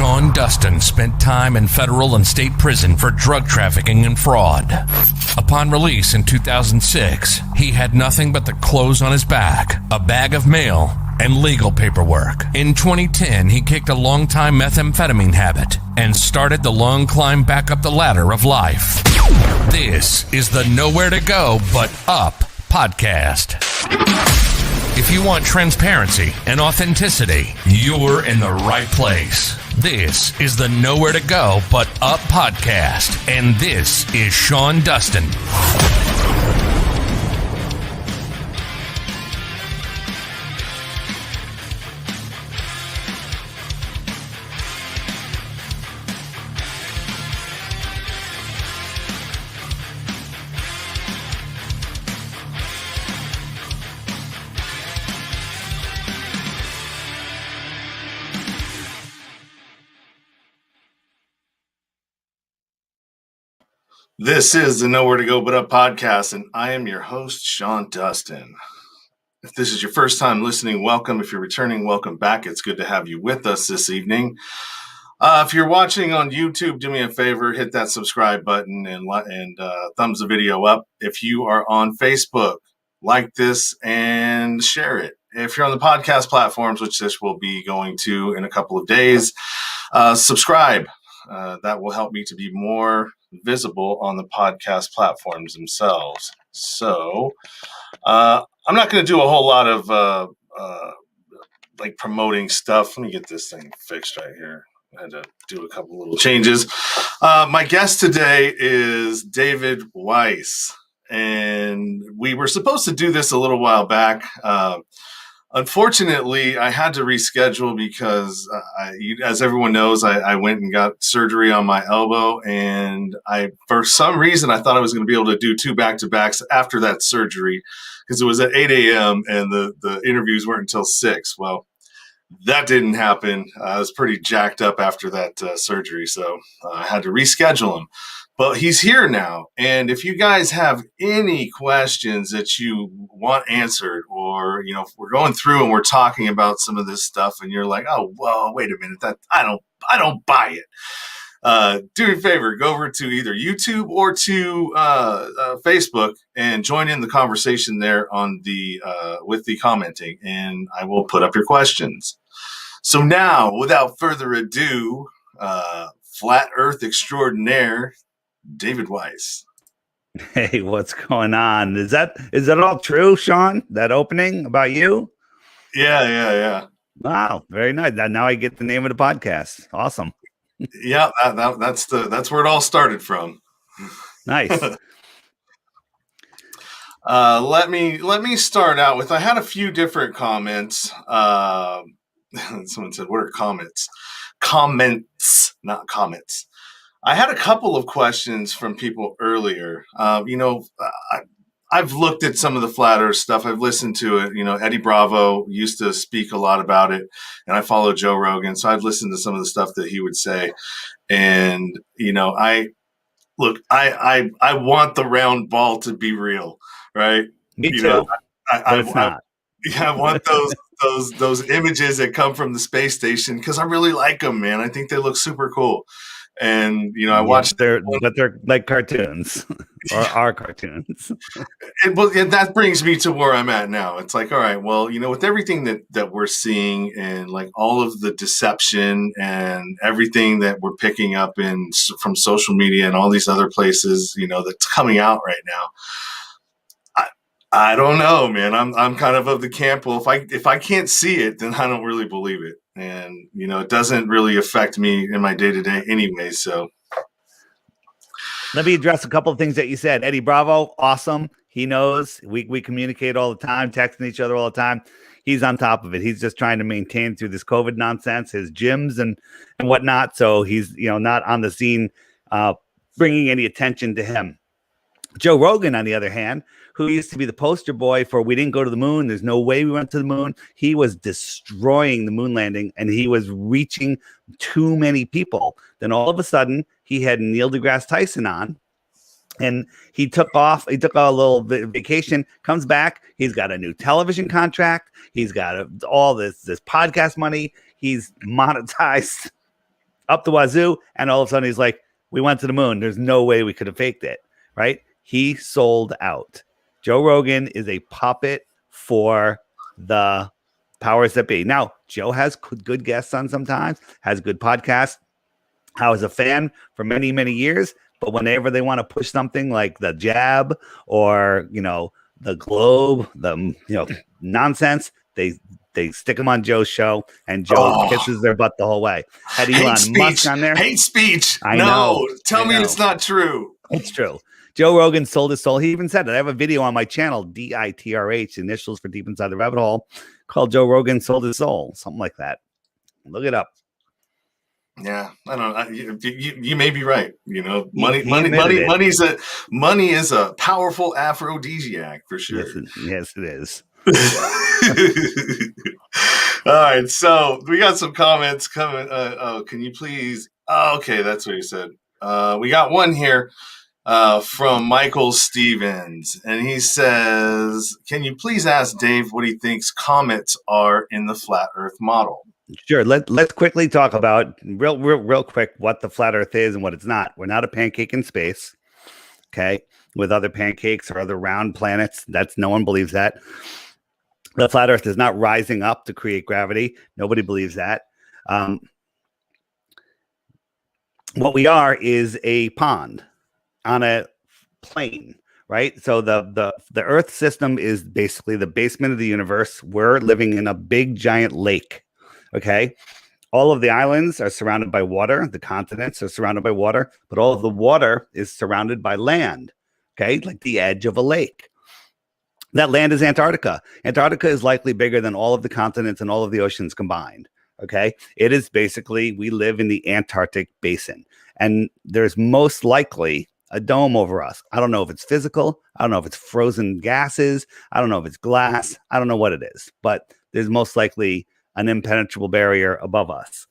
Sean Dustin spent time in federal and state prison for drug trafficking and fraud. Upon release in 2006, he had nothing but the clothes on his back, a bag of mail, and legal paperwork. In 2010, he kicked a long-time methamphetamine habit and started the long climb back up the ladder of life. This is the Nowhere to Go But Up podcast. If you want transparency and authenticity, you're in the right place. This is the Nowhere to Go But Up podcast, and this is Sean Dustin. This is the Nowhere to Go But Up podcast, and I am your host, Sean Dustin. If this is your first time listening, welcome. If you're returning, welcome back. It's good to have you with us this evening. If you're watching on YouTube, do me a favor, hit that subscribe button and thumbs the video up. If you are on Facebook, like this and share it. If you're on the podcast platforms, which this will be going to in a couple of days, subscribe. That will help me to be more visible on the podcast platforms themselves. So I'm not going to do a whole lot of like promoting stuff. Let me get this thing fixed right here. I had to do a couple little changes. My guest today is David Weiss, and we were supposed to do this a little while back. Unfortunately, I had to reschedule because, as everyone knows, I went and got surgery on my elbow, and for some reason, I thought I was going to be able to do two back-to-backs after that surgery because it was at 8 a.m. and the interviews weren't until 6. Well, that didn't happen. I was pretty jacked up after that surgery, so I had to reschedule him. But he's here now, and if you guys have any questions that you want answered, or if we're going through and we're talking about some of this stuff, and you're like, "Oh, well, wait a minute, that I don't buy it." Do me a favor, go over to either YouTube or to Facebook and join in the conversation there on the with the commenting, and I will put up your questions. So now, without further ado, Flat Earth extraordinaire, David Weiss. Hey, what's going on? Is that all true, Sean? That opening about you? Yeah. Wow, very nice. Now I get the name of the podcast. Awesome. Yeah, that's where it all started from. Nice. Let me start out with, I had a few different comments. Someone said, "What are comments?" Comments, not comments. I had a couple of questions from people earlier. I've looked at some of the flat Earth stuff. I've listened to it. Eddie Bravo used to speak a lot about it, and I follow Joe Rogan, so I've listened to some of the stuff that he would say. And I want the round ball to be real, right? Me too. I want those images that come from the space station because I really like them, man. I think they look super cool. And I watched they're like cartoons or are cartoons. And that brings me to where I'm at now. It's like, all right, well, with everything that we're seeing and like all of the deception and everything that we're picking up from social media and all these other places, that's coming out right now. I don't know, man. I'm kind of the camp. Well, if I can't see it, then I don't really believe it. And, it doesn't really affect me in my day-to-day anyway. So let me address a couple of things that you said. Eddie Bravo, awesome. He knows we communicate all the time, texting each other all the time. He's on top of it. He's just trying to maintain through this COVID nonsense, his gyms and whatnot. So he's, not on the scene, bringing any attention to him. Joe Rogan, on the other hand, who used to be the poster boy for "we didn't go to the moon, there's no way we went to the moon." He was destroying the moon landing, and he was reaching too many people. Then all of a sudden, he had Neil deGrasse Tyson on, and he took off. He took a little vacation, comes back. He's got a new television contract. He's got all this podcast money. He's monetized up the wazoo. And all of a sudden he's like, we went to the moon. There's no way we could have faked it, right? He sold out. Joe Rogan is a puppet for the powers that be. Now, Joe has good guests on sometimes, has good podcasts. I was a fan for many, many years, but whenever they want to push something like the jab or, the globe, nonsense, they stick them on Joe's show, and Joe kisses their butt the whole way. Had Elon Musk on there. Hate speech. I know. Tell me it's not true. It's true. Joe Rogan sold his soul. He even said it. I have a video on my channel, DITRH, initials for Deep Inside the Rabbit Hole, called Joe Rogan Sold His Soul. Something like that. Look it up. Yeah, I don't know. You may be right. Money is a powerful aphrodisiac for sure. Yes, it is. All right, so we got some comments coming. Can you please? Okay, that's what he said. We got one here from Michael Stevens, and he says, "Can you please ask Dave what he thinks comets are in the flat Earth model?" Sure. Let's quickly talk about real quick what the flat Earth is and what it's not. We're not a pancake in space, okay? With other pancakes or other round planets. No one believes that. The flat Earth is not rising up to create gravity. Nobody believes that. What we are is a pond on a plane, right? So the Earth system is basically the basement of the universe. We're living in a big giant lake. Okay. All of the islands are surrounded by water. The continents are surrounded by water, but all of the water is surrounded by land. Okay. Like the edge of a lake. That land is Antarctica. Antarctica is likely bigger than all of the continents and all of the oceans combined. Okay. It is basically, we live in the Antarctic basin, and there's most likely a dome over us. I don't know if it's physical. I don't know if it's frozen gases. I don't know if it's glass. I don't know what it is, but there's most likely an impenetrable barrier above us.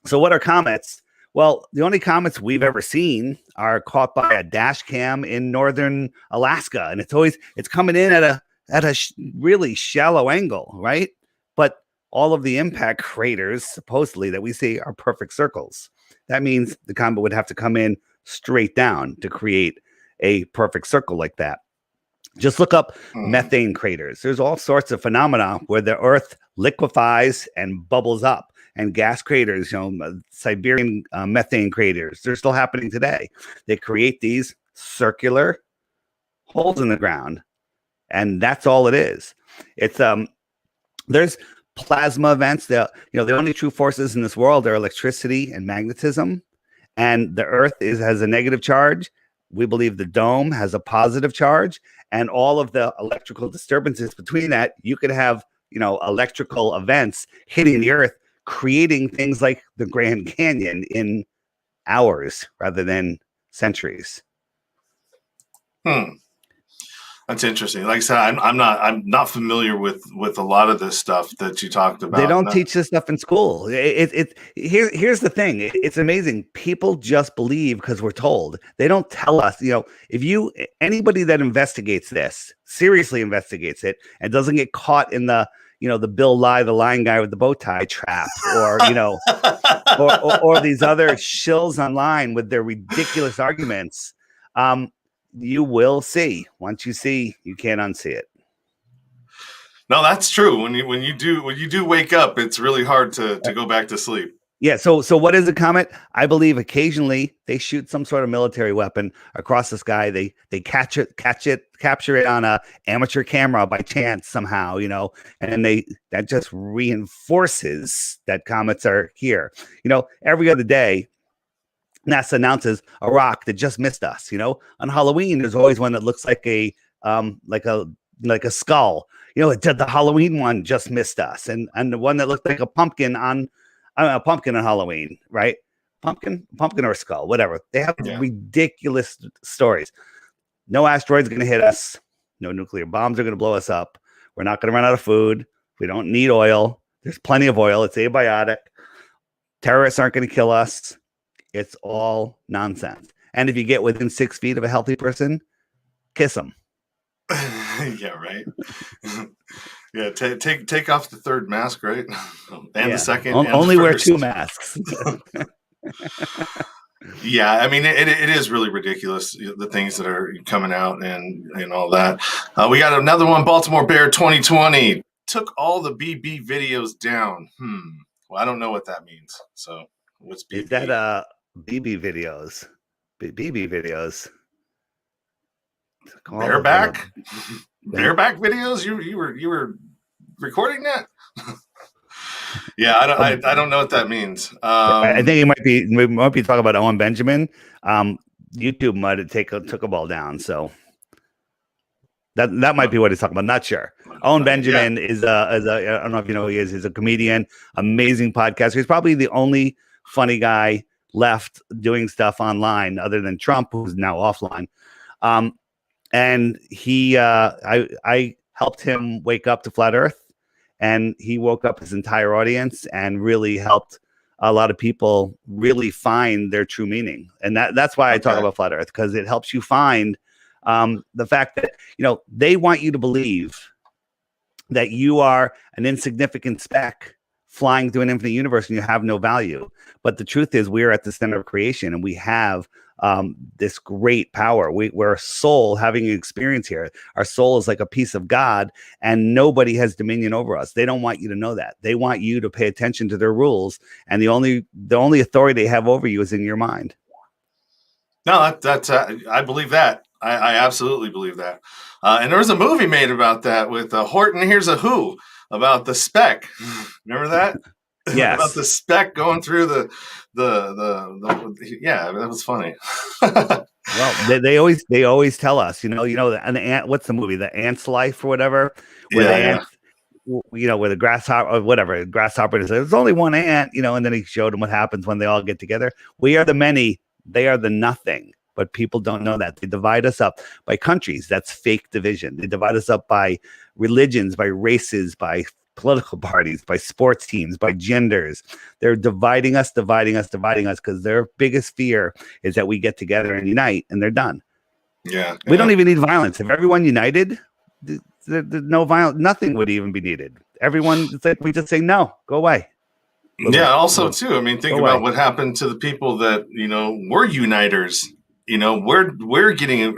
So what are comets? Well, the only comets we've ever seen are caught by a dash cam in northern Alaska, and it's coming in at a really shallow angle, right? But all of the impact craters supposedly that we see are perfect circles. That means the comet would have to come in straight down to create a perfect circle like that. Just look up methane craters. There's all sorts of phenomena where the Earth liquefies and bubbles up, and gas craters, Siberian methane craters, they're still happening today. They create these circular holes in the ground, and that's all it is. It's there's plasma events. The only true forces in this world are electricity and magnetism, and the Earth has a negative charge. We believe the dome has a positive charge, and all of the electrical disturbances between that, you could have, electrical events hitting the Earth, creating things like the Grand Canyon in hours rather than centuries. That's interesting. Like I said, I'm not familiar with a lot of this stuff that you talked about. They don't teach this stuff in school. Here's the thing. It's amazing. People just believe because we're told. They don't tell us. If anybody that investigates this, seriously investigates it, and doesn't get caught in the the Bill Nye, the lying guy with the bow tie trap, or or these other shills online with their ridiculous arguments. You will see. Once you see, you can't unsee it. No, that's true. When you do wake up, it's really hard to go back to sleep. Yeah. So what is a comet? I believe occasionally they shoot some sort of military weapon across the sky. They capture it on a amateur camera by chance somehow, and then that just reinforces that comets are here. Every other day, NASA announces a rock that just missed us. On Halloween, there's always one that looks like a skull. The Halloween one just missed us, and the one that looked like a pumpkin on Halloween, right? Pumpkin or skull, whatever. They have ridiculous stories. No asteroid's going to hit us. No nuclear bombs are going to blow us up. We're not going to run out of food. We don't need oil. There's plenty of oil. It's abiotic. Terrorists aren't going to kill us. It's all nonsense. And if you get within 6 feet of a healthy person, kiss them. Yeah, right. Yeah, take off the third mask, right? And the second, and only the wear first. 2 masks. Yeah, I mean, it is really ridiculous, the things that are coming out and all that. We got another one, Baltimore Bear 2020 took all the BB videos down. Well, I don't know what that means. So what's BB? Is that BB videos? BB videos. Bareback? Bareback videos? You were recording that? Yeah, I don't know what that means. I think we might be talking about Owen Benjamin. YouTube might have took a ball down, so that might be what he's talking about. Not sure. Owen Benjamin is I don't know if you know who he is. He's a comedian, amazing podcaster. He's probably the only funny guy left doing stuff online other than Trump, who's now offline. And he, I helped him wake up to flat Earth, and he woke up his entire audience and really helped a lot of people really find their true meaning. And that's why I talk about flat Earth, because it helps you find the fact that, they want you to believe that you are an insignificant speck flying through an infinite universe and you have no value. But the truth is, we're at the center of creation, and we have this great power. We're a soul having an experience here. Our soul is like a piece of God, and nobody has dominion over us. They don't want you to know that. They want you to pay attention to their rules, and the only authority they have over you is in your mind. No, that's I believe that. I absolutely believe that. And there was a movie made about that with Horton Hears a Who, about the speck. Remember that? Yes. About the speck going through the yeah, that was funny. Well, they always tell us, an ant. What's the movie? The Ant's Life or whatever. Where the ant, where the grasshopper or whatever grasshopper is. There's only one ant, and then he showed them what happens when they all get together. We are the many. They are the nothing. But people don't know that. They divide us up by countries. That's fake division. They divide us up by religions, by races, by political parties, by sports teams, by genders. They're dividing us because their biggest fear is that we get together and unite, and they're done. Yeah. We don't even need violence. If everyone united, there's no violence. Nothing would even be needed. Everyone, it's like we just say, no, go away. Yeah. Also, too, I mean, think about what happened to the people that, were uniters. We're getting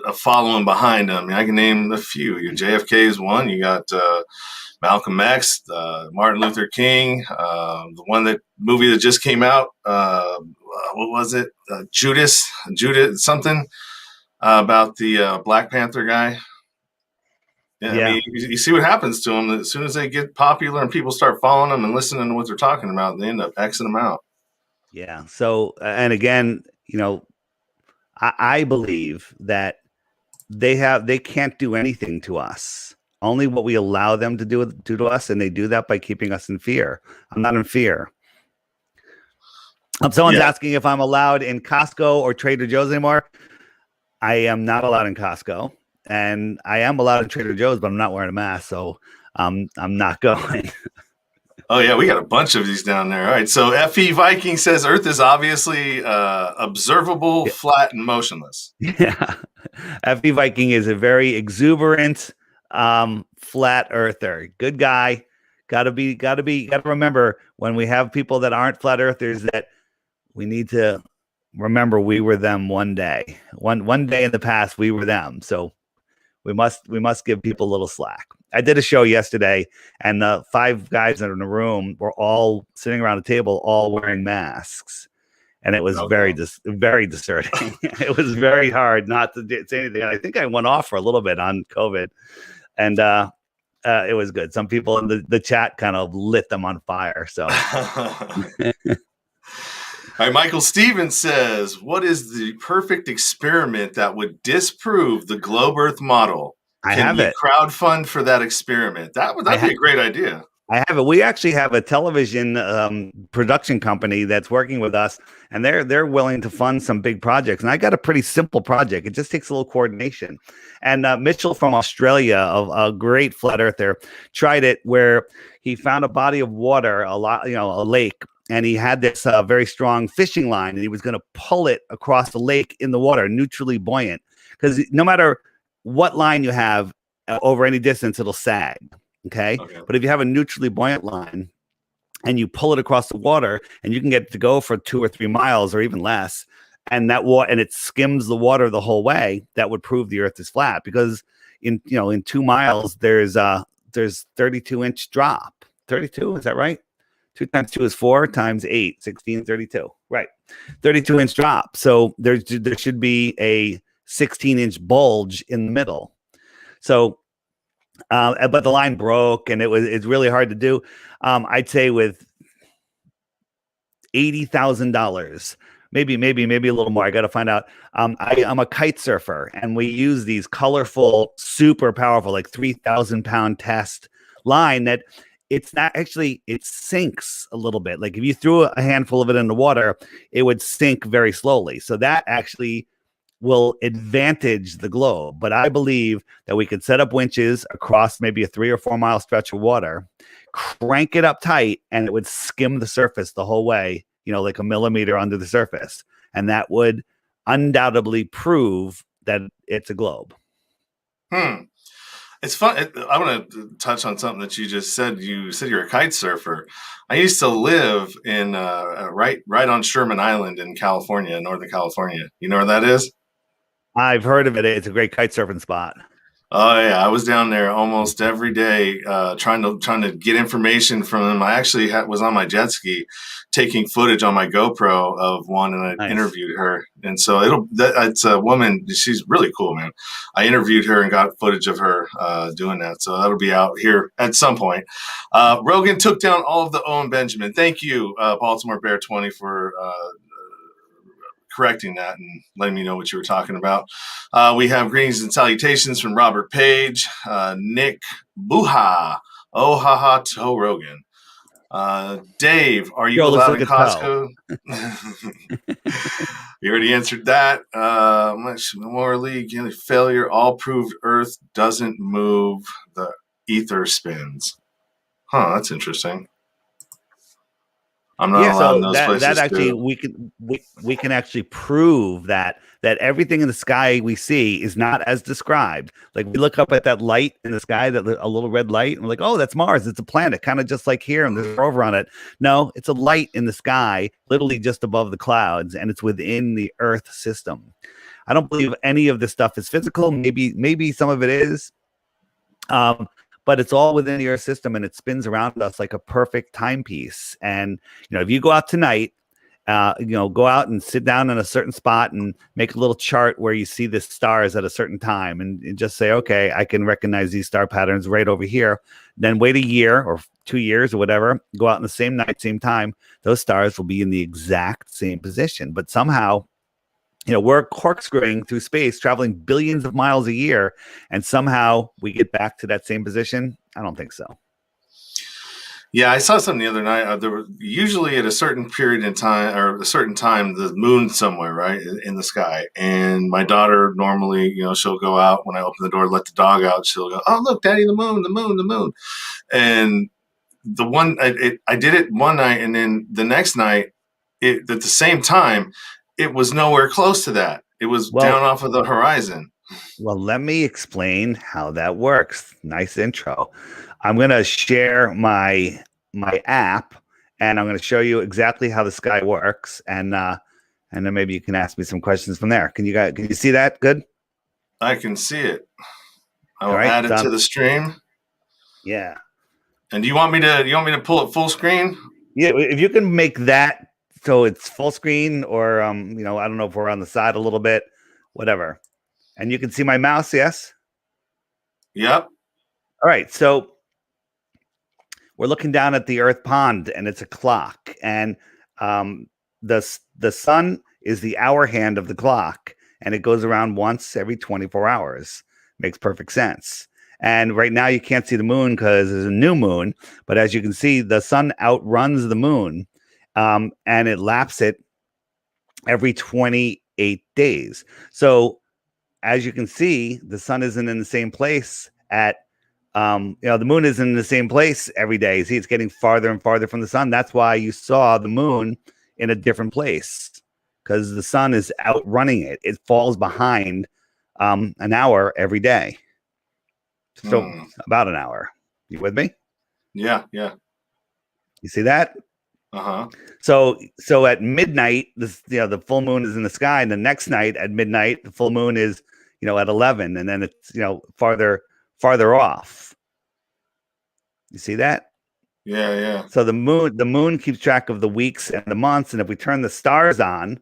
a following behind them. I mean, I can name a few. JFK is one. You got Malcolm X, Martin Luther King, the movie that just came out. What was it? Judas something about the Black Panther guy. Yeah. I mean, you see what happens to them. As soon as they get popular and people start following them and listening to what they're talking about, they end up Xing them out. Yeah. So, and again, I believe that they can't do anything to us. Only what we allow them to do to us, and they do that by keeping us in fear. I'm not in fear. Someone's asking if I'm allowed in Costco or Trader Joe's anymore. I am not allowed in Costco, and I am allowed in Trader Joe's, but I'm not wearing a mask, so I'm not going. Oh, yeah, we got a bunch of these down there. All right, so FE Viking says Earth is obviously observable, flat, and motionless. Yeah. FE Viking is a very exuberant, flat earther. Good guy. Gotta remember, when we have people that aren't flat earthers, that we need to remember we were them one day. One day in the past, we were them. So we must give people a little slack. I did a show yesterday, and the 5 guys in the room were all sitting around a table, all wearing masks, and it was very discerning. It was very hard not to say anything. I think I went off for a little bit on COVID, and it was good. Some people in the chat kind of lit them on fire. So, all right, Michael Stevens says, "What is the perfect experiment that would disprove the globe Earth model? I have it. Crowdfund for that experiment. That'd be a great idea." I have it. We actually have a television production company that's working with us, and they're willing to fund some big projects. And I got a pretty simple project. It just takes a little coordination. And Mitchell from Australia, a great flat earther, tried it where he found a body of water, a lake, and he had this very strong fishing line, and he was going to pull it across the lake in the water, neutrally buoyant, because no matter what line you have over any distance, it'll sag. Okay. Okay. But if you have a neutrally buoyant line and you pull it across the water, and you can get it to go for 2 or 3 miles or even less, and and it skims the water the whole way, that would prove the earth is flat, because in 2 miles there's 32-inch drop. 32, is that right? 2 times 2 is 4 times 8, 16, 32. Right. 32-inch drop. So there should be a 16-inch bulge in the middle. So but the line broke, and it's really hard to do. I'd say with $80,000, maybe a little more. I got to find out. I'm a kite surfer, and we use these colorful, super powerful, like 3,000-pound test line that it's not actually, it sinks a little bit. Like if you threw a handful of it in the water, it would sink very slowly. So that actually will advantage the globe. But I believe that we could set up winches across maybe a 3 or 4 mile stretch of water, crank it up tight, and it would skim the surface the whole way, like a millimeter under the surface. And that would undoubtedly prove that it's a globe. It's fun. I want to touch on something that you just said. You said you're a kite surfer. I used to live in right on Sherman Island in California, Northern California. You know where that is? I've heard of it. It's a great kite surfing spot. Oh yeah, I was down there almost every day, trying to get information from them. I actually was on my jet ski, taking footage on my GoPro of one, and I interviewed her. And so it's a woman. She's really cool, man. I interviewed her and got footage of her doing that. So that'll be out here at some point. Rogan took down all of the Owen Benjamin. Thank you, Baltimore Bear 20, for correcting that and letting me know what you were talking about. We have greetings and salutations from Robert Page, Nick Buha, oh haha to Rogan. Dave, are you allowed in Costco? You already answered that. Much more league failure. All proved Earth doesn't move. The ether spins. Huh, that's interesting. I'm not allowed in those places. That actually, we can actually prove that everything in the sky we see is not as described. Like we look up at that light in the sky, a little red light, and we're like, oh, that's Mars. It's a planet, kind of just like here, and there's a rover on it. No, it's a light in the sky, literally just above the clouds, and it's within the Earth system. I don't believe any of this stuff is physical. Maybe some of it is. But it's all within the Earth system, and it spins around us like a perfect timepiece. And, if you go out tonight, go out and sit down in a certain spot and make a little chart where you see the stars at a certain time, and just say, okay, I can recognize these star patterns right over here. Then wait a year or 2 years or whatever, go out in the same night, same time. Those stars will be in the exact same position. But somehow, we're corkscrewing through space, traveling billions of miles a year, and somehow we get back to that same position. I don't think so. Yeah, I saw something the other night. There were usually at a certain period in time or a certain time, the moon's somewhere, right, in the sky. And my daughter normally, she'll go out when I open the door, let the dog out. She'll go, oh, look, Daddy, the moon, the moon, the moon. And the one, I did it one night, and then the next night, at the same time, it was nowhere close to that. It was down off of the horizon. Well, let me explain how that works. Nice intro. I'm going to share my app, and I'm going to show you exactly how the sky works, and then maybe you can ask me some questions from there. Can you see that? Good. I can see it. I will add it to the stream. Yeah. And do you want me to pull it full screen? Yeah, if you can make that so it's full screen, or I don't know if we're on the side a little bit, whatever. And you can see my mouse, yes? Yep. All right, so we're looking down at the Earth pond, and it's a clock. And the sun is the hour hand of the clock, and it goes around once every 24 hours. Makes perfect sense. And right now you can't see the moon because there's a new moon. But as you can see, the sun outruns the moon. And it laps it every 28 days. So as you can see, the sun isn't in the same place the moon isn't in the same place every day. See, it's getting farther and farther from the sun. That's why you saw the moon in a different place, because the sun is outrunning it. It falls behind an hour every day. So about an hour. You with me? Yeah, yeah. You see that? Uh-huh. So at midnight, the full moon is in the sky, and the next night at midnight, the full moon is, at 11, and then it's, farther off. You see that? Yeah, yeah. So the moon keeps track of the weeks and the months, and if we turn the stars on,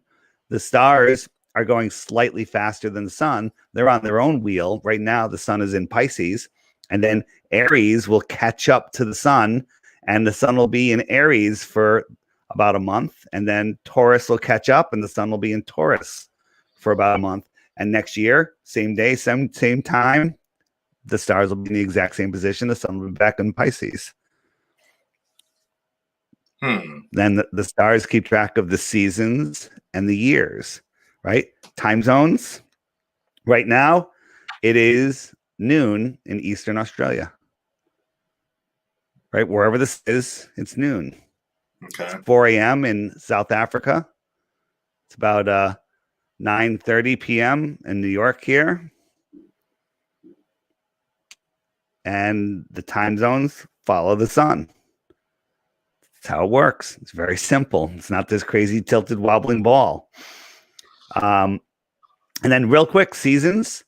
the stars are going slightly faster than the sun. They're on their own wheel. Right now, the sun is in Pisces, and then Aries will catch up to the sun, and the sun will be in Aries for about a month, and then Taurus will catch up, and the sun will be in Taurus for about a month. And next year, same day, same time, the stars will be in the exact same position. The sun will be back in Pisces. Then the stars keep track of the seasons and the years, right? Time zones. Right now, it is noon in Eastern Australia. Right? Wherever this is, it's noon. Okay. It's 4 a.m. in South Africa. It's about 9:30 p.m. in New York here. And the time zones follow the sun. That's how it works. It's very simple. It's not this crazy tilted wobbling ball. And then real quick, seasons.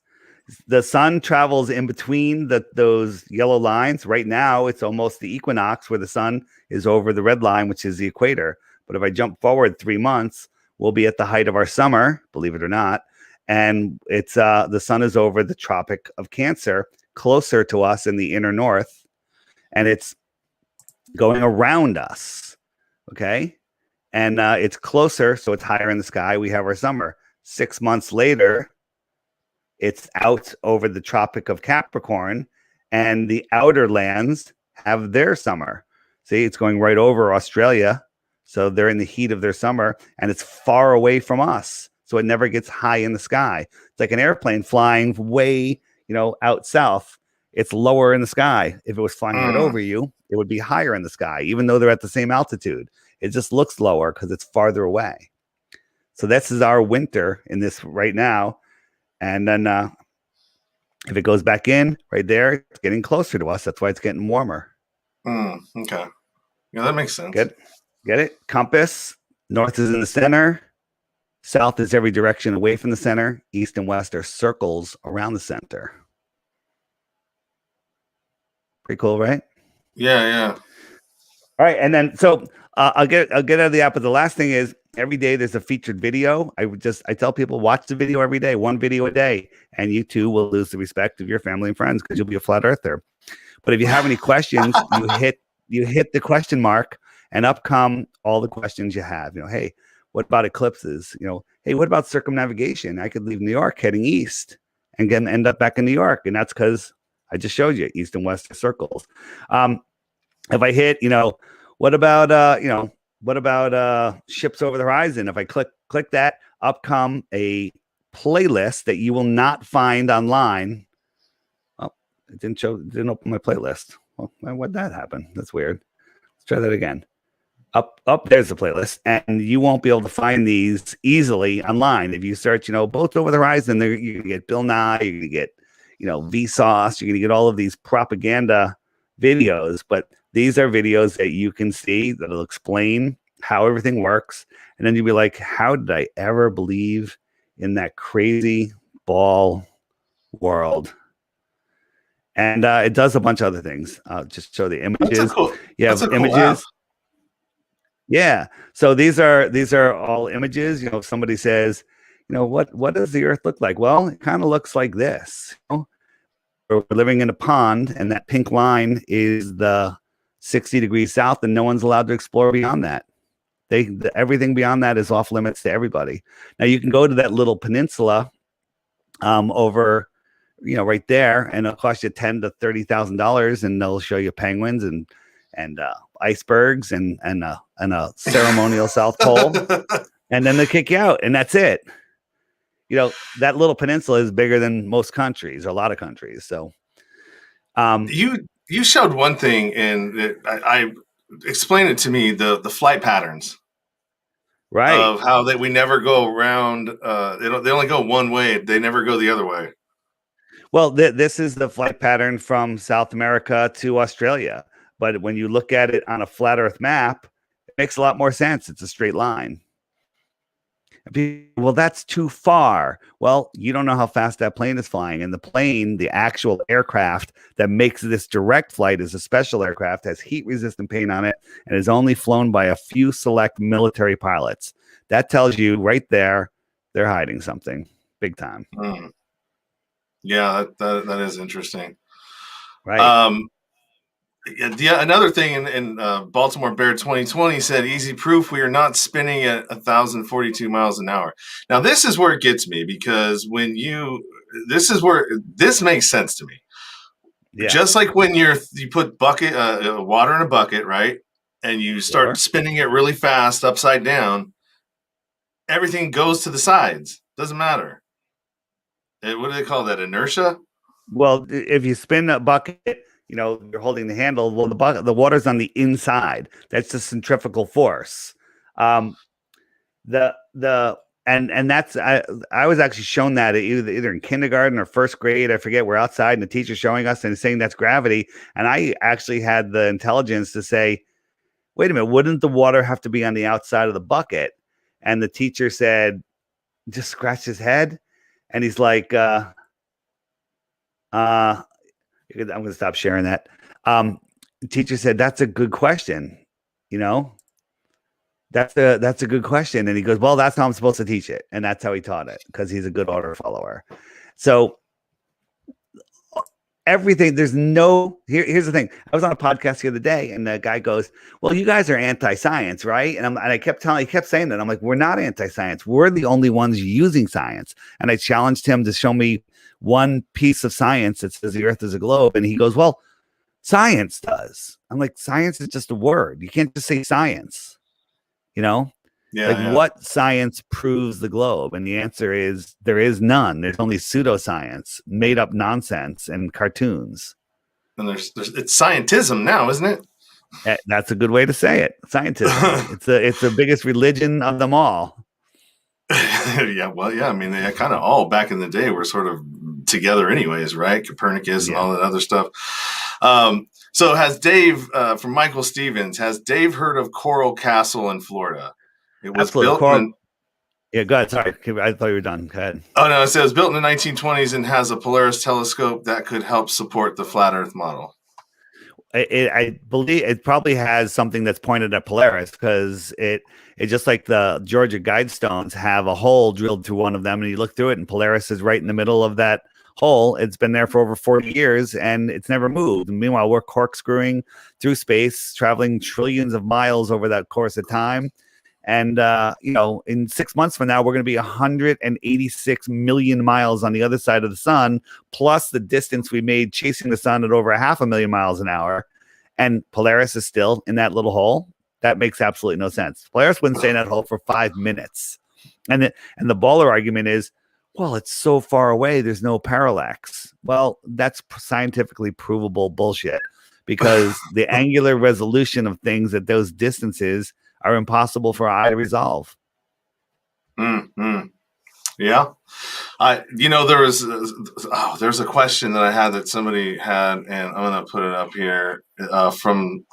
The sun travels in between those yellow lines. Right now, it's almost the equinox where the sun is over the red line, which is the equator. But if I jump forward 3 months, we'll be at the height of our summer, believe it or not. And it's the sun is over the Tropic of Cancer, closer to us in the inner north. And it's going around us. Okay. And it's closer, so it's higher in the sky. We have our summer. 6 months later, it's out over the Tropic of Capricorn, and the outer lands have their summer. See, it's going right over Australia. So they're in the heat of their summer, and it's far away from us. So it never gets high in the sky. It's like an airplane flying way, out south. It's lower in the sky. If it was flying right over you, it would be higher in the sky, even though they're at the same altitude. It just looks lower because it's farther away. So this is our winter in this right now. And then if it goes back in right there, it's getting closer to us. That's why it's getting warmer. Okay. Yeah, that makes sense. Get it? Compass. North is in the center. South is every direction away from the center. East and west are circles around the center. Pretty cool, right? Yeah, yeah. All right, and then so I'll get out of the app. But the last thing is, every day there's a featured video. I tell people, watch the video every day, one video a day, and you too will lose the respect of your family and friends because you'll be a flat earther. But if you have any questions, you hit the question mark, and up come all the questions you have. Hey, what about eclipses? Hey, what about circumnavigation? I could leave New York heading east and then end up back in New York, and that's because I just showed you east and west circles. If I hit, what about ships over the horizon? If I click that, up come a playlist that you will not find online. Oh, it didn't open my playlist. Well, why'd that happen? That's weird. Let's try that again. Up, there's the playlist, and you won't be able to find these easily online. If you search, boats over the horizon, you're gonna get Bill Nye, you're gonna get, Vsauce, you're gonna get all of these propaganda videos, but these are videos that you can see that'll explain how everything works. And then you'll be like, how did I ever believe in that crazy ball world? And it does a bunch of other things. I'll just show the images. That's a cool images. app. Yeah. So these are all images. If somebody says, what does the earth look like? Well, it kind of looks like this. We're living in a pond, and that pink line is the 60 degrees south, and no one's allowed to explore beyond that. Everything beyond that is off limits to everybody. Now you can go to that little peninsula over, right there, and it'll cost you $10,000 to $30,000, and they'll show you penguins and icebergs and a ceremonial South Pole, and then they kick you out, and that's it. That little peninsula is bigger than most countries, or a lot of countries. So, you showed one thing, and I explained it to me, the flight patterns, right? Of how we never go around. They only go one way. They never go the other way. Well, this is the flight pattern from South America to Australia. But when you look at it on a flat Earth map, it makes a lot more sense. It's a straight line. Well, that's too far. Well, you don't know how fast that plane is flying. And the plane, the actual aircraft that makes this direct flight, is a special aircraft, has heat resistant paint on it, and is only flown by a few select military pilots. That tells you right there they're hiding something big time. Yeah, that is interesting. Right. Yeah, another thing in Baltimore Bear 2020 said, easy proof we are not spinning at 1,042 miles an hour. Now, this is where it gets me, because this makes sense to me. Yeah. Just like when you put water in a bucket, right? And you start spinning it really fast upside down, everything goes to the sides. Doesn't matter. What do they call that? Inertia? Well, if you spin a bucket, you're holding the handle. Well, the water's on the inside. That's the centrifugal force. And that's I was actually shown that either in kindergarten or first grade. I forget. We're outside and the teacher's showing us and saying that's gravity. And I actually had the intelligence to say, wait a minute, wouldn't the water have to be on the outside of the bucket? And the teacher said, just scratched his head. And he's like, I'm going to stop sharing that. The teacher said, that's a good question. That's a good question. And he goes, well, that's how I'm supposed to teach it. And that's how he taught it, because he's a good order follower. So everything, here's the thing. I was on a podcast the other day and the guy goes, well, you guys are anti-science, right? And he kept saying that. I'm like, we're not anti-science. We're the only ones using science. And I challenged him to show me one piece of science that says the earth is a globe. And he goes, well, science does. I'm like, science is just a word. You can't just say science, what science proves the globe? And the answer is there is none. There's only pseudo-science, made up nonsense and cartoons. And it's scientism now, isn't it? That's a good way to say it. Scientism. It's the biggest religion of them all. Yeah. Well, yeah. I mean, they kind of all back in the day were sort of together anyways, right? Copernicus and all that other stuff. So has Dave, from Michael Stevens, has Dave heard of Coral Castle in Florida? It was built yeah, go ahead. Sorry. I thought you were done. Go ahead. Oh, no. It says it was built in the 1920s and has a Polaris telescope that could help support the flat Earth model. I believe it probably has something that's pointed at Polaris, because it's just like the Georgia Guidestones have a hole drilled through one of them, and you look through it and Polaris is right in the middle of that hole. It's been there for over 40 years and it's never moved. And meanwhile, we're corkscrewing through space, traveling trillions of miles over that course of time. And, in 6 months from now, we're going to be 186 million miles on the other side of the sun, plus the distance we made chasing the sun at over 500,000 miles an hour. And Polaris is still in that little hole. That makes absolutely no sense. Polaris wouldn't stay in that hole for 5 minutes. And the baller argument is, well, it's so far away, there's no parallax. Well, that's scientifically provable bullshit, because the angular resolution of things at those distances are impossible for eye to resolve. Mm-hmm. Yeah. There's a question that I had that somebody had, and I'm going to put it up here from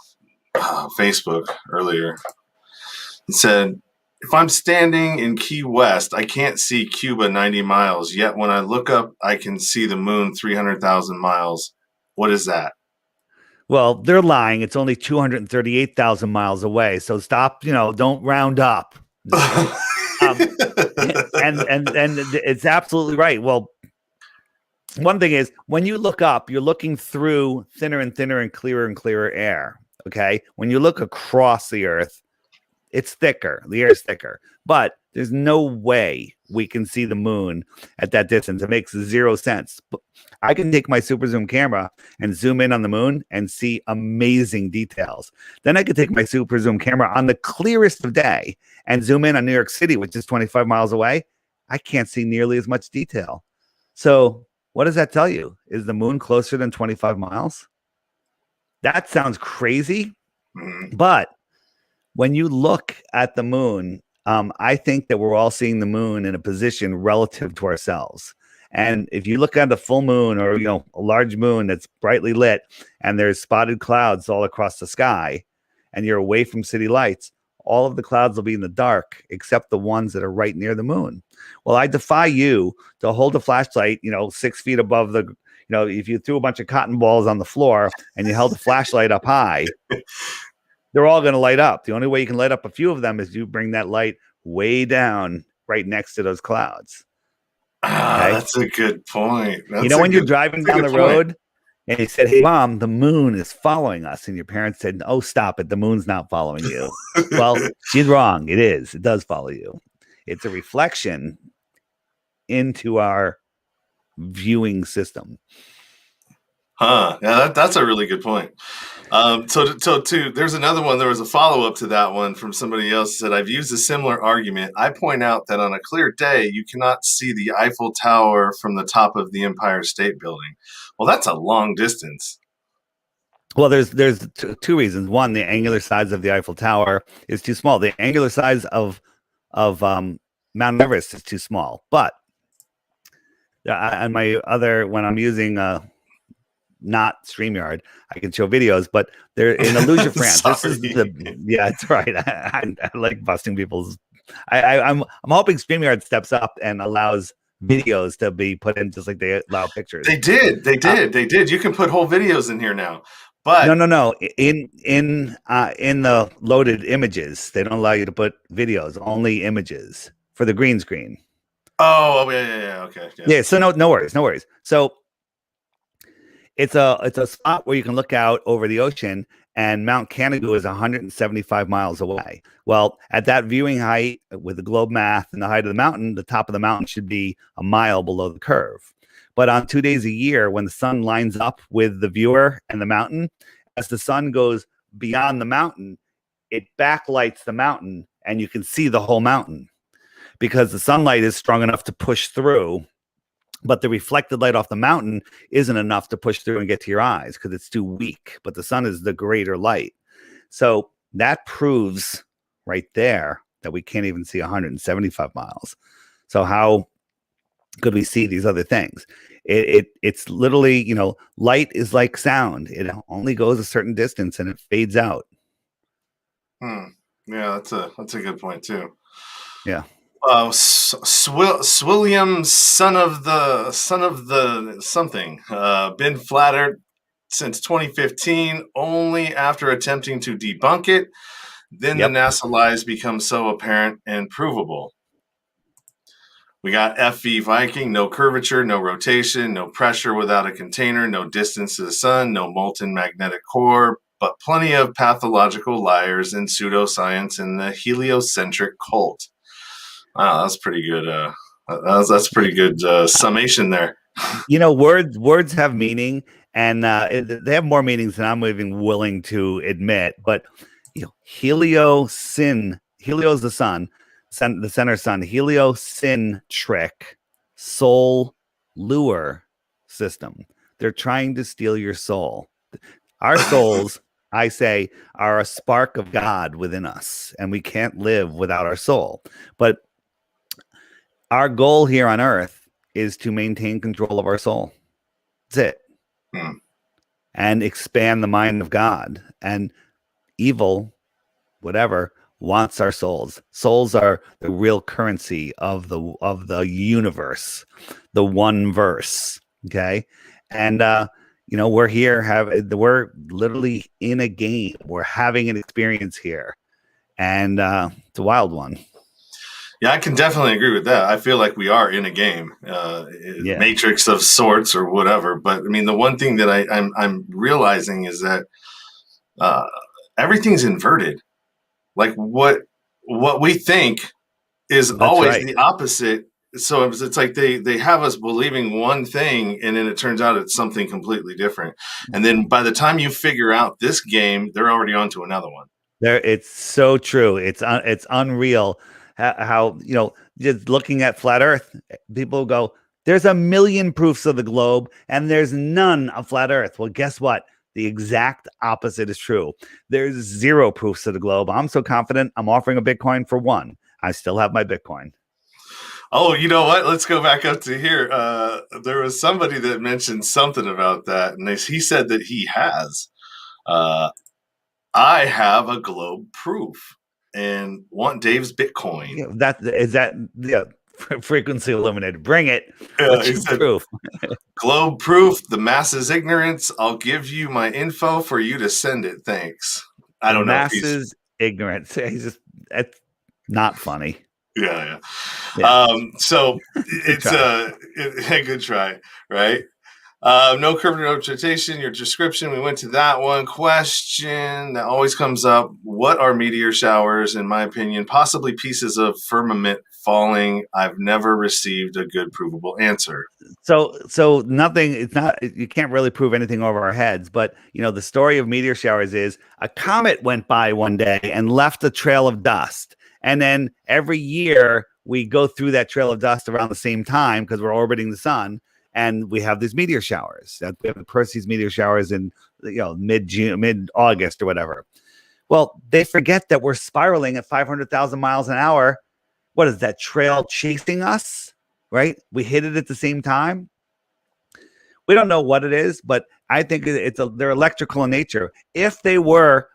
Facebook earlier. It said, if I'm standing in Key West, I can't see Cuba 90 miles, yet when I look up, I can see the moon 300,000 miles. What is that? Well, they're lying. It's only 238,000 miles away. So stop, don't round up. And it's absolutely right. Well, one thing is, when you look up, you're looking through thinner and thinner and clearer air. Okay. When you look across the earth, it's thicker. The air is thicker, but there's no way we can see the moon at that distance. It makes zero sense. I can take my super zoom camera and zoom in on the moon and see amazing details. Then I could take my super zoom camera on the clearest of day and zoom in on New York City, which is 25 miles away. I can't see nearly as much detail. So what does that tell you? Is the moon closer than 25 miles? That sounds crazy, but when you look at the moon, I think that we're all seeing the moon in a position relative to ourselves. And if you look at the full moon or a large moon that's brightly lit and there's spotted clouds all across the sky and you're away from city lights, all of the clouds will be in the dark except the ones that are right near the moon. Well, I defy you to hold a flashlight, 6 feet above the, if you threw a bunch of cotton balls on the floor and you held a flashlight up high, they're all going to light up. The only way you can light up a few of them is you bring that light way down right next to those clouds. Okay? That's a good point. When you're driving down the road and you said, "Hey, Mom, the moon is following us," and your parents said, "Oh, stop it. The moon's not following you." Well, she's wrong. It is. It does follow you. It's a reflection into our viewing system. Yeah, that's a really good point. There's another one. There was a follow-up to that one from somebody else that I've used a similar argument. I point out that on a clear day, you cannot see the Eiffel Tower from the top of the Empire State Building. Well, that's a long distance. Well, there's two reasons. One, the angular size of the Eiffel Tower is too small. The angular size of Mount Everest is too small. But on my when I'm using not StreamYard, I can show videos, but they're in Illusion France. This is it's right. I like busting people's. I'm hoping StreamYard steps up and allows videos to be put in just like they allow pictures. They did. You can put whole videos in here now. But no. In the loaded images, they don't allow you to put videos. Only images for the green screen. Oh yeah. Okay. Yeah. So no worries. So it's a spot where you can look out over the ocean, and Mount Canigou is 175 miles away. Well, at that viewing height with the globe math and the height of the mountain, the top of the mountain should be a mile below the curve. But on 2 days a year, when the sun lines up with the viewer and the mountain, as the sun goes beyond the mountain, it backlights the mountain and you can see the whole mountain because the sunlight is strong enough to push through. But the reflected light off the mountain isn't enough to push through and get to your eyes because it's too weak. But the sun is the greater light. So that proves right there that we can't even see 175 miles. So how could we see these other things? It's literally, light is like sound. It only goes a certain distance and it fades out. Yeah, that's a good point too. Yeah. Swilliam, son of the something, been flattered since 2015, only after attempting to debunk it. Then the NASA lies become so apparent and provable. We got FV Viking, no curvature, no rotation, no pressure without a container, no distance to the sun, no molten magnetic core, but plenty of pathological liars and pseudo-science in the heliocentric cult. Wow, that's pretty good. That's pretty good summation there. Words have meaning, and they have more meanings than I'm even willing to admit. But Helio's the sun, the center sun. Heliocentric soul lure system. They're trying to steal your soul. Our souls, I say, are a spark of God within us, and we can't live without our soul. But our goal here on Earth is to maintain control of our soul. That's it. And expand the mind of God. And evil, whatever, wants our souls. Souls are the real currency of the universe, the one verse. Okay. And we're here, we're literally in a game. We're having an experience here. And it's a wild one. Yeah, I can definitely agree with that. I feel like we are in a game, matrix of sorts or whatever. But I mean, the one thing that I'm realizing is that everything's inverted. Like what we think is always the opposite. So it's like they have us believing one thing, and then it turns out it's something completely different. And then by the time you figure out this game, they're already on to another one. It's so true. It's unreal. How just looking at flat Earth, people go, there's a million proofs of the globe and there's none of flat Earth. Well, guess what? The exact opposite is true. There's 0 proofs of the globe. I'm so confident I'm offering a Bitcoin for 1. I still have my Bitcoin. Oh, you know what? Let's go back up to here. There was somebody that mentioned something about that, and he said that he has. I have a globe proof and want Dave's Bitcoin. Yeah, frequency eliminated. Bring it. Yeah, What's he your said, proof? globe proof, the masses ignorance. I'll give you my info for you to send it. Thanks. I don't know if he's Masses ignorance. That's not funny. yeah. Yeah. So Good it's try. a good try, right? No curve rotation, your description. We went to that one question that always comes up. What are meteor showers? In my opinion, possibly pieces of firmament falling. I've never received a good provable answer. So nothing. It's not. You can't really prove anything over our heads. But the story of meteor showers is a comet went by one day and left a trail of dust, and then every year we go through that trail of dust around the same time because we're orbiting the sun, and we have these meteor showers. We have the Perseus meteor showers in mid-June, mid-August, or whatever. Well, they forget that we're spiraling at 500,000 miles an hour. What is that trail chasing us? Right? We hit it at the same time. We don't know what it is, but I think they're electrical in nature. If they were,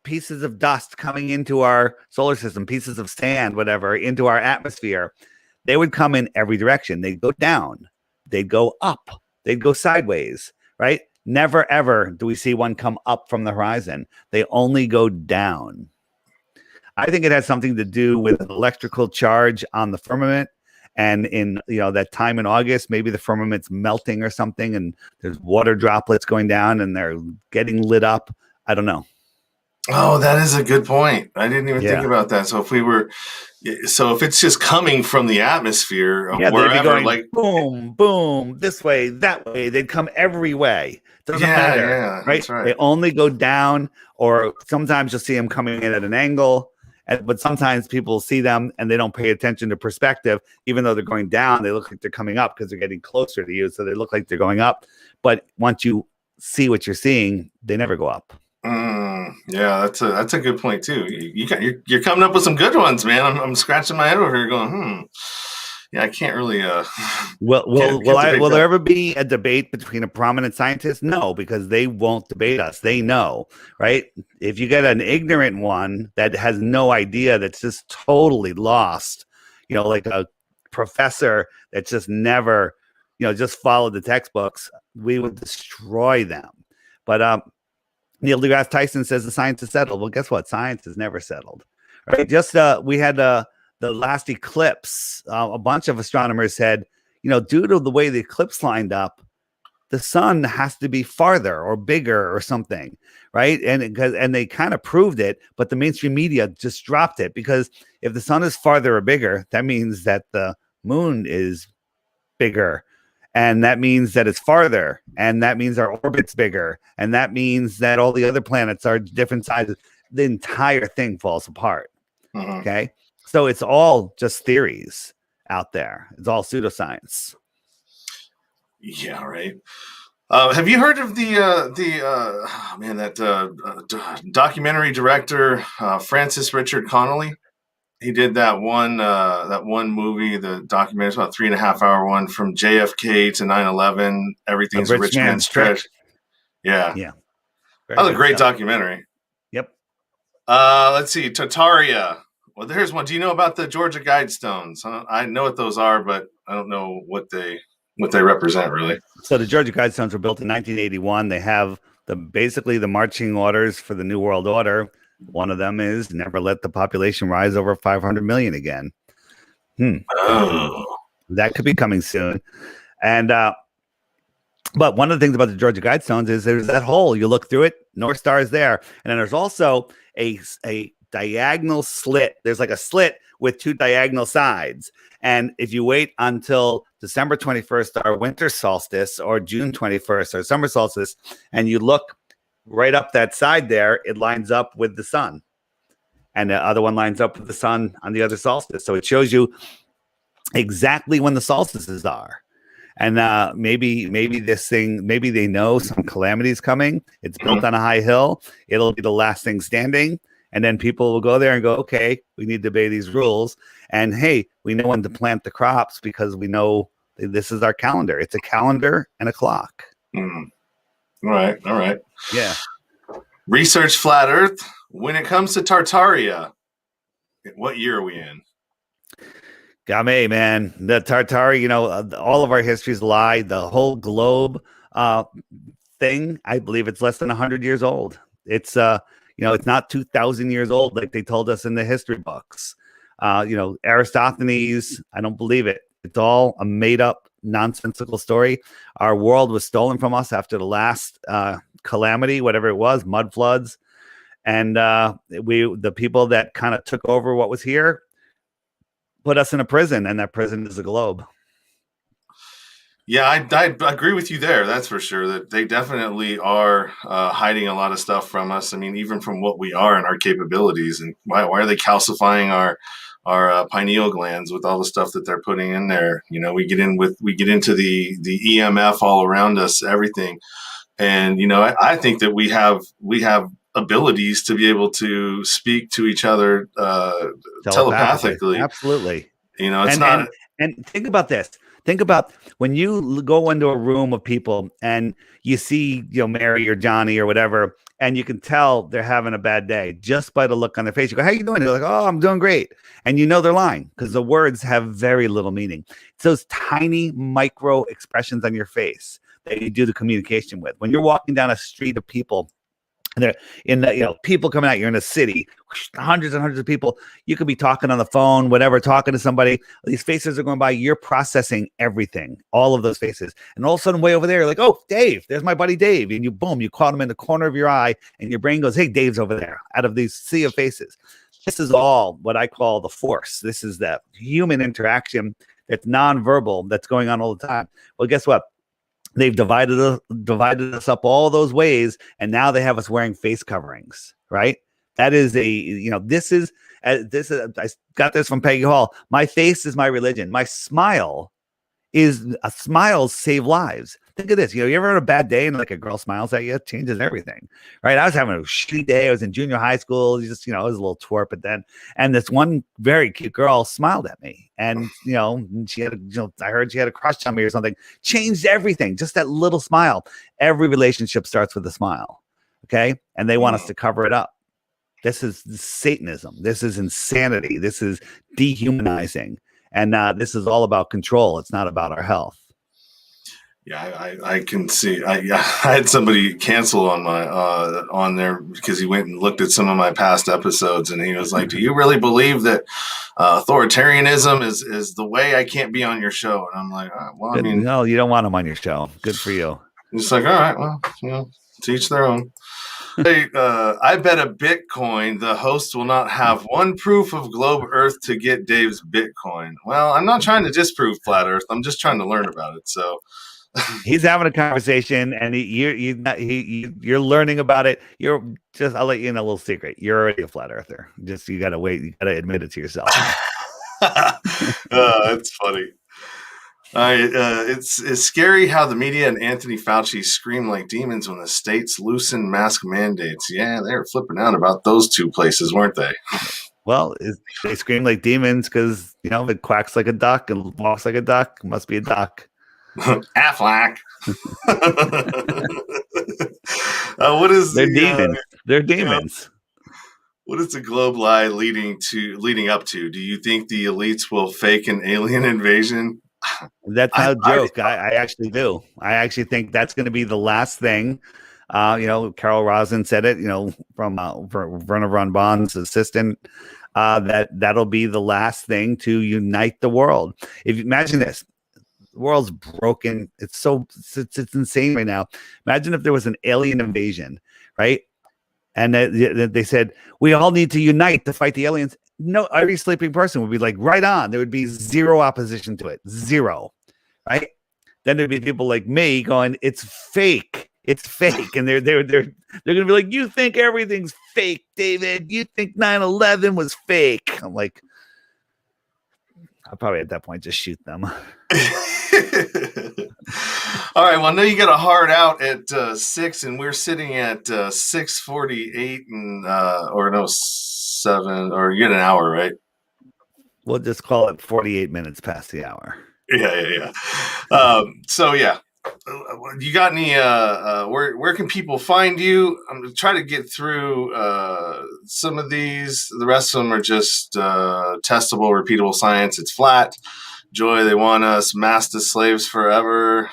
pieces of dust coming into our solar system, pieces of sand, whatever, into our atmosphere, they would come in every direction. They'd go down, they'd go up, they'd go sideways, right? Never, ever do we see one come up from the horizon. They only go down. I think it has something to do with an electrical charge on the firmament. And in that time in August, maybe the firmament's melting or something, and there's water droplets going down, and they're getting lit up. I don't know. Oh, that is a good point. I didn't even think about that. So if it's just coming from the atmosphere of wherever, they'd be going, like boom, boom, this way, that way. They'd come every way. Doesn't matter, right? That's right. They only go down, or sometimes you'll see them coming in at an angle. But sometimes people see them and they don't pay attention to perspective. Even though they're going down, they look like they're coming up because they're getting closer to you. So they look like they're going up. But once you see what you're seeing, they never go up. Yeah, that's a good point too. You're coming up with some good ones, man. I'm scratching my head over here going, yeah, I can't really. Will there ever be a debate between a prominent scientist? No, because they won't debate us. They know, right? If you get an ignorant one that has no idea, that's just totally lost, like a professor that just never, just followed the textbooks, we would destroy them. But Neil deGrasse Tyson says the science is settled. Well, guess what? Science is never settled, right? Just we had the last eclipse. A bunch of astronomers said, due to the way the eclipse lined up, the sun has to be farther or bigger or something, right? And they kind of proved it, but the mainstream media just dropped it, because if the sun is farther or bigger, that means that the moon is bigger. And that means that it's farther, and that means our orbit's bigger, and that means that all the other planets are different sizes. The entire thing falls apart. Okay, so it's all just theories out there. It's all pseudoscience. Yeah, right. Have you heard of the documentary director Francis Richard Connolly? He did that one movie, the documentary. It's about 3.5 hour one, from JFK to 9/11. Everything's a rich man's treasure. Yeah. That was a great documentary. Yep. Let's see, Tartaria. Well, there's one. Do you know about the Georgia Guidestones? I know what those are, but I don't know what they represent, really. So the Georgia Guidestones were built in 1981. They have basically the marching orders for the New World Order. One of them is never let the population rise over 500 million again. That could be coming soon. And but one of the things about the Georgia Guidestones is there's that hole. You look through it, North Star is there. And then there's also a diagonal slit. There's like a slit with two diagonal sides. And if you wait until December 21st, our winter solstice, or June 21st, our summer solstice, and you look right up that side there, it lines up with the sun. And the other one lines up with the sun on the other solstice. So it shows you exactly when the solstices are. And maybe they know some calamity is coming. It's built on a high hill. It'll be the last thing standing. And then people will go there and go, okay, we need to obey these rules. And hey, we know when to plant the crops because we know this is our calendar. It's a calendar and a clock. Mm. All right. Yeah. Research flat Earth. When it comes to Tartaria, what year are we in? Game, man. The Tartari, all of our histories lie. The whole globe thing, I believe it's less than 100 years old. It's it's not 2,000 years old like they told us in the history books. Aristophanes, I don't believe it. It's all a made up nonsensical story. Our world was stolen from us after the last calamity, whatever it was, mud floods. And the people that kind of took over what was here put us in a prison, and that prison is the globe. Yeah, I agree with you there. That's for sure. That they definitely are hiding a lot of stuff from us. I mean, even from what we are and our capabilities. And why are they calcifying our pineal glands with all the stuff that they're putting in there? We get into the EMF all around us, everything. And I think that we have abilities to be able to speak to each other telepathically. Absolutely. It's not. And think about this. Think about when you go into a room of people and you see, Mary or Johnny or whatever, and you can tell they're having a bad day just by the look on their face. You go, "How you doing?" They're like, "Oh, I'm doing great." And they're lying because the words have very little meaning. It's those tiny micro expressions on your face that you do the communication with. When you're walking down a street of people, and they're in the, people coming out, you're in a city, hundreds and hundreds of people. You could be talking on the phone, whatever, talking to somebody. These faces are going by. You're processing everything, all of those faces. And all of a sudden, way over there, you're like, "Oh, Dave, there's my buddy Dave." And you caught him in the corner of your eye, and your brain goes, "Hey, Dave's over there," out of these sea of faces. This is all what I call the force. This is that human interaction that's nonverbal that's going on all the time. Well, guess what? They've divided us up all those ways, and now they have us wearing face coverings, right? That is I got this from Peggy Hall. My face is my religion. My smile smiles save lives. Think of this. You ever had a bad day and like a girl smiles at you? It changes everything, right? I was having a shitty day. I was in junior high school. I was a little twerp at then. And this one very cute girl smiled at me. And, she had, I heard she had a crush on me or something. Changed everything. Just that little smile. Every relationship starts with a smile. Okay. And they want us to cover it up. This is Satanism. This is insanity. This is dehumanizing. And this is all about control. It's not about our health. Yeah, I can see. I had somebody cancel on my on there because he went and looked at some of my past episodes, and he was like, "Do you really believe that authoritarianism is the way? I can't be on your show." And I'm like, "Well, I mean, no, you don't want him on your show. Good for you." It's like, all right, well, to each their own. Hey, I bet a Bitcoin the host will not have one proof of globe Earth to get Dave's Bitcoin. Well, I'm not trying to disprove flat Earth. I'm just trying to learn about it. So he's having a conversation, and you're learning about it. I'll let you in a little secret. You're already a flat earther. Just you gotta wait. You gotta admit it to yourself. That's funny. It's scary how the media and Anthony Fauci scream like demons when the states loosen mask mandates. Yeah, they were flipping out about those two places, weren't they? Well, they scream like demons because it quacks like a duck and walks like a duck. It must be a duck. Affleck. What is They're demons? They're demons. What is the globe lie leading up to? Do you think the elites will fake an alien invasion? That's not a joke. I actually do. I actually think that's going to be the last thing. Carol Rosin said it, from Werner von Braun's assistant, that'll be the last thing to unite the world. If you imagine this, the world's broken. It's insane right now. Imagine if there was an alien invasion, right? And they said, we all need to unite to fight the aliens. No, every sleeping person would be like, right on. There would be zero opposition to it. Zero. Right? Then there'd be people like me going, it's fake. It's fake. And they're gonna be like, you think everything's fake, David. You think 9/11 was fake. I'm like, I'll probably at that point just shoot them. All right. Well, I know you got a hard out at 6, and we're sitting at 6:48, and or no 7, or you get an hour, right? We'll just call it 48 minutes past the hour. Yeah. So yeah, you got any? Where can people find you? I'm gonna try to get through some of these. The rest of them are just testable, repeatable science. It's flat. Joy, they want us. Masked as slaves forever.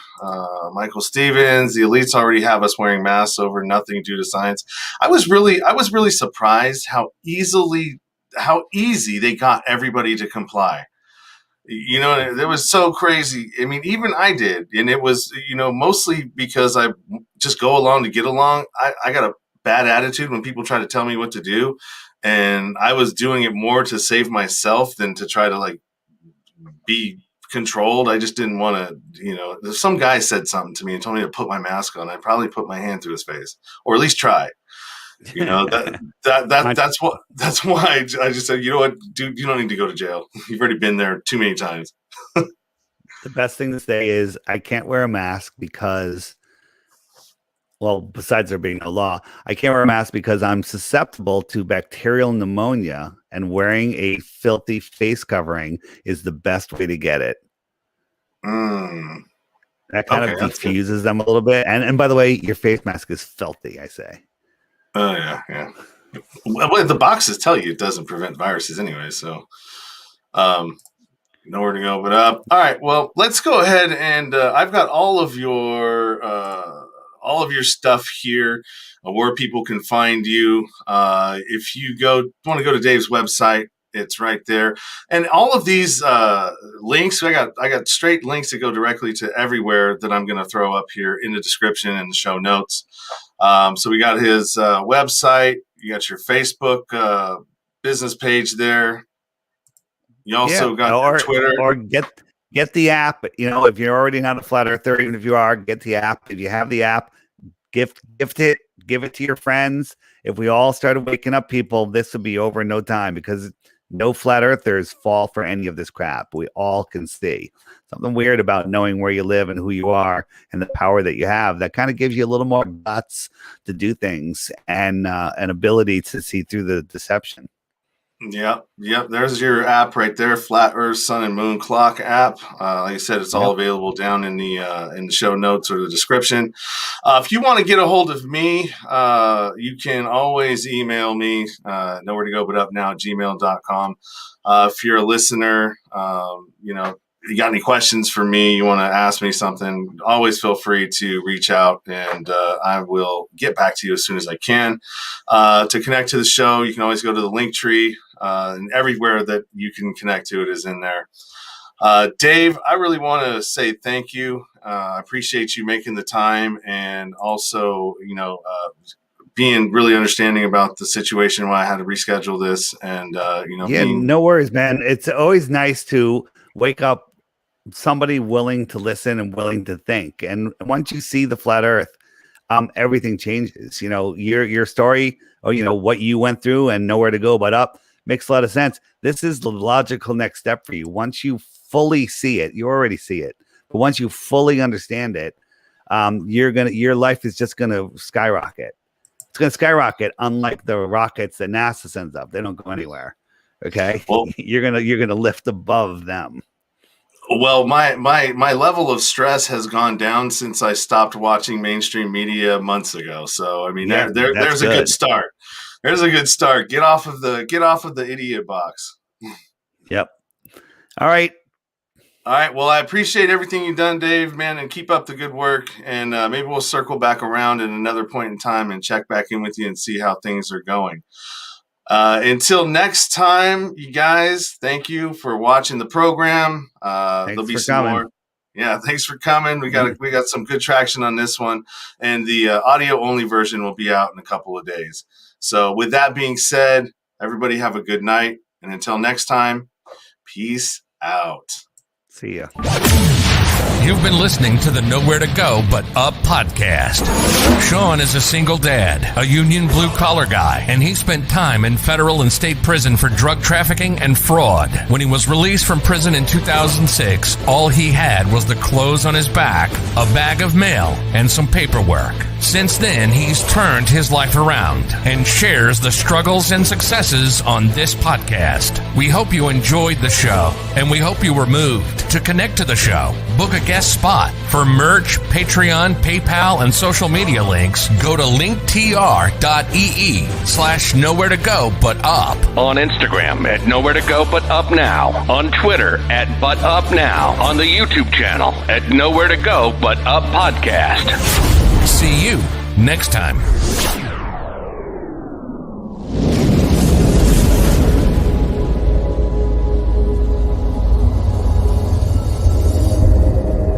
Michael Stevens, the elites already have us wearing masks over nothing due to science. I was really surprised how easy they got everybody to comply. You know, it was so crazy. I mean, even I did. And it was, mostly because I just go along to get along. I got a bad attitude when people try to tell me what to do. And I was doing it more to save myself than to try to like be controlled. I just didn't want to, if some guy said something to me and told me to put my mask on, I'd probably put my hand through his face, or at least try. That's why I just said, you know what, dude, you don't need to go to jail. You've already been there too many times. The best thing to say is I can't wear a mask because, well, besides there being no law, I can't wear a mask because I'm susceptible to bacterial pneumonia, and wearing a filthy face covering is the best way to get it. That kind of diffuses them a little bit. And by the way, your face mask is filthy, I say. Oh, yeah. Well, the boxes tell you it doesn't prevent viruses anyway, so nowhere to go but up. All right, well, let's go ahead and I've got all of your stuff here, where people can find you. If you want to go to Dave's website, it's right there. And all of these links, I got straight links that go directly to everywhere that I'm going to throw up here in the description and the show notes. So we got his website. You got your Facebook business page there. You also got Twitter. Or get the app. If you're already not a flat earther, even if you are, get the app. If you have the app, gift it. Give it to your friends. If we all started waking up people, this would be over in no time, because no flat earthers fall for any of this crap. We all can see something weird about knowing where you live and who you are and the power that you have. That kind of gives you a little more guts to do things and an ability to see through the deception. Yep. There's your app right there, Flat Earth Sun and Moon Clock app. Like I said, it's all available down in the show notes or the description. If you want to get a hold of me, you can always email me, nowhere to go but up now at gmail.com. If you're a listener, you got any questions for me, you want to ask me something, always feel free to reach out, and I will get back to you as soon as I can. To connect to the show, you can always go to the link tree, and everywhere that you can connect to it is in there. Dave, I really want to say thank you. I appreciate you making the time, and also, being really understanding about the situation why I had to reschedule this. And, no worries, man. It's always nice to wake up somebody willing to listen and willing to think. And once you see the flat earth, everything changes. Your story, or what you went through and nowhere to go but up, makes a lot of sense. This is the logical next step for you. Once you fully see it, you already see it, but once you fully understand it, your life is just gonna skyrocket. It's gonna skyrocket, unlike the rockets that NASA sends up. They don't go anywhere. Okay. Well, you're gonna lift above them. Well, my level of stress has gone down since I stopped watching mainstream media months ago. So, I mean, there's a good start. There's a good start. Get off of the idiot box. Yep. All right. Well, I appreciate everything you've done, Dave, man, and keep up the good work. And maybe we'll circle back around at another point in time and check back in with you and see how things are going. Until next time, you guys, thank you for watching the program. There'll be some more. Yeah, thanks for coming. We got some good traction on this one, and the audio only version will be out in a couple of days. So with that being said, everybody have a good night, and until next time, peace out. See ya. You've been listening to the Nowhere to Go But Up podcast. Sean is a single dad, a union blue-collar guy, and he spent time in federal and state prison for drug trafficking and fraud. When he was released from prison in 2006, all he had was the clothes on his back, a bag of mail, and some paperwork. Since then, he's turned his life around and shares the struggles and successes on this podcast. We hope you enjoyed the show, and we hope you were moved. To connect to the show, book a guest spot. For merch, Patreon, PayPal, and social media links, go to linktr.ee/nowhere to go but up. On Instagram at Nowhere to Go But Up Now. On Twitter at But Up Now. On the YouTube channel at Nowhere to Go But Up Podcast. See you next time.